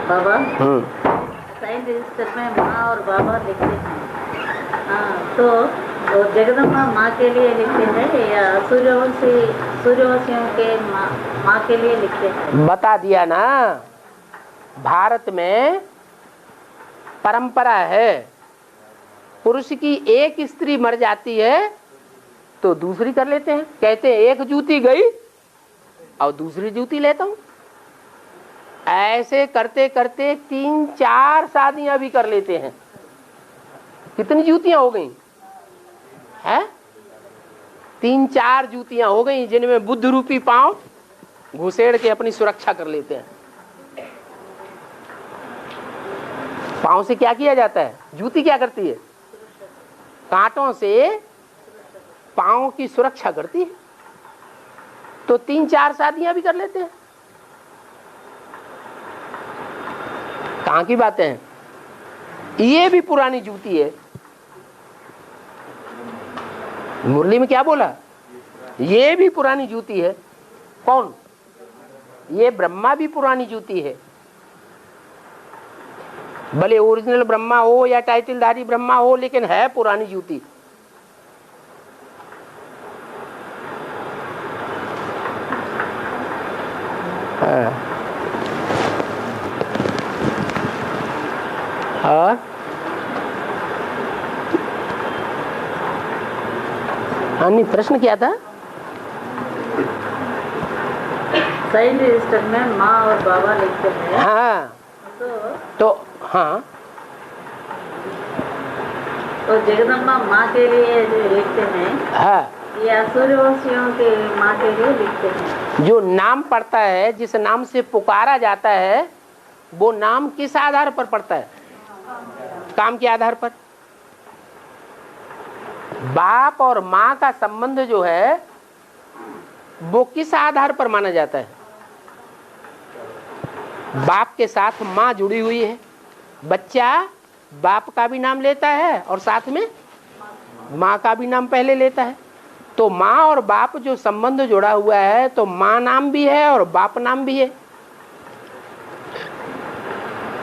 बाबा sign register में माँ और बाबा लिखते हैं। हाँ, तो जगदम्बा माँ के लिए लिखते हैं या सूर्यवंशियों के माँ के लिए लिखते हैं? बता दिया ना, भारत में परंपरा है, पुरुष की एक स्त्री मर जाती है तो दूसरी कर लेते हैं। कहते हैं एक जूती गई और दूसरी जूती लेता हूं। ऐसे करते करते 3-4 शादियां भी कर लेते हैं। कितनी जूतियां हो गई है? 3-4 जूतियां हो गई जिनमें बुद्ध रूपी पांव घुसेड़ के अपनी सुरक्षा कर लेते हैं। पांव से क्या किया जाता है? जूती क्या करती है? कांटों से पांव की सुरक्षा करती है। तो 3-4 शादियां भी कर लेते हैं। कहां की बातें हैं? ये भी पुरानी जूती है। मुरली में क्या बोला? ये भी पुरानी जूती है। कौन? ये ब्रह्मा भी पुरानी जूती है। भले ओरिजिनल ब्रह्मा हो या टाइटलधारी ब्रह्मा हो, लेकिन है पुरानी जूती। नहीं, प्रश्न क्या था? साइन रजिस्टर में माँ और बाबा लिखते हैं। हाँ, तो हाँ, तो जगदम्बा माँ के लिए जो लिखते हैं, हाँ, या सूर्यवंशियों के माँ के लिए लिखते हैं? जो नाम पड़ता है, जिस नाम से पुकारा जाता है, वो नाम किस आधार पर पड़ता है? काम के आधार पर। बाप और माँ का संबंध जो है वो किस आधार पर माना जाता है? बाप के साथ माँ जुड़ी हुई है, बच्चा बाप का भी नाम लेता है और साथ में माँ का भी नाम पहले लेता है। तो माँ और बाप जो संबंध जुड़ा हुआ है, तो माँ नाम भी है और बाप नाम भी है।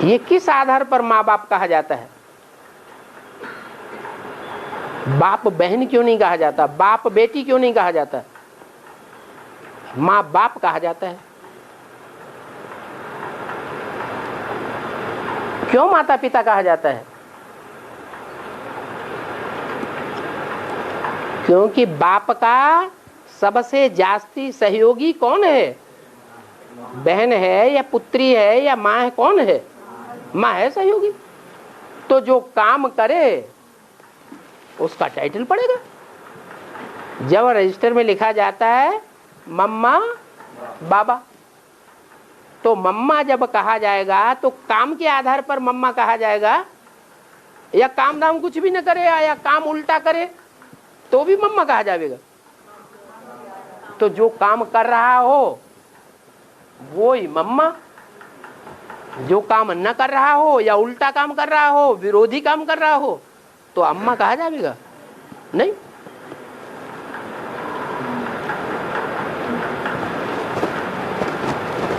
ये किस आधार पर माँ बाप कहा जाता है? बाप बहन क्यों नहीं कहा जाता? बाप बेटी क्यों नहीं कहा जाता? माँ बाप कहा जाता है। क्यों माता पिता कहा जाता है? क्योंकि बाप का सबसे जास्ती सहयोगी कौन है? बहन है या पुत्री है या माँ है? कौन है? माँ है सहयोगी। तो जो काम करे उसका टाइटल पड़ेगा। जब रजिस्टर में लिखा जाता है मम्मा बाबा, तो मम्मा जब कहा जाएगा तो काम के आधार पर मम्मा कहा जाएगा, या काम धाम कुछ भी न करे या काम उल्टा करे तो भी मम्मा कहा जाएगा। तो जो काम कर रहा हो वो ही मम्मा, जो काम न कर रहा हो या उल्टा काम कर रहा हो, विरोधी काम कर रहा हो, तो अम्मा कहा जाएगा नहीं।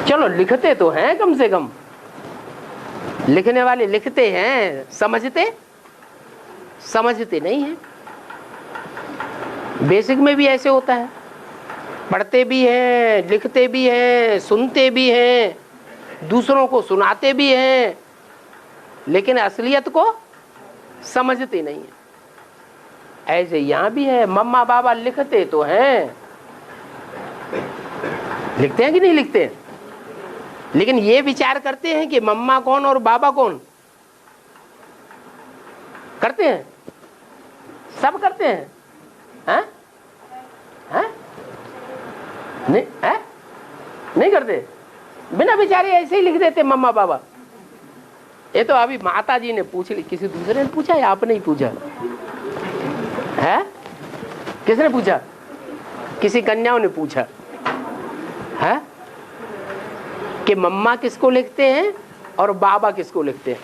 चलो लिखते तो हैं, कम से कम लिखने वाले लिखते हैं, समझते नहीं हैं। बेसिक में भी ऐसे होता है, पढ़ते भी हैं, लिखते भी हैं, सुनते भी हैं, दूसरों को सुनाते भी हैं, लेकिन असलियत को समझते नहीं है। ऐसे यहां भी है, मम्मा बाबा लिखते तो हैं, लिखते हैं कि नहीं लिखते हैं, लेकिन ये विचार करते हैं कि मम्मा कौन और बाबा कौन? करते हैं? सब करते हैं? हैं? हैं? नहीं है? नहीं करते? बिना विचारे ऐसे ही लिख देते मम्मा बाबा। ये तो अभी माता जी ने पूछ ली, किसी दूसरे ने पूछा या आपने ही पूछा है? किसने पूछा? किसी कन्याओं ने पूछा है कि मम्मा किसको लिखते हैं और बाबा किसको लिखते हैं।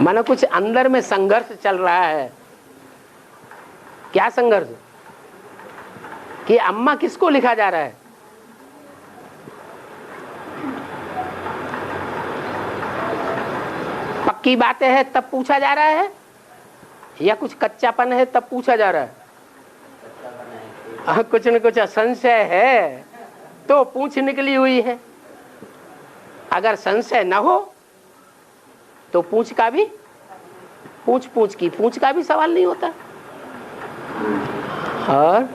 मानो कुछ अंदर में संघर्ष चल रहा है। क्या संघर्ष? कि अम्मा किसको लिखा जा रहा है? पक्की बातें हैं तब पूछा जा रहा है, या कुछ कच्चापन है तब पूछा जा रहा है? कुछ न कुछ संशय है तो पूछ निकली हुई है। अगर संशय न हो तो पूछ का भी सवाल नहीं होता। और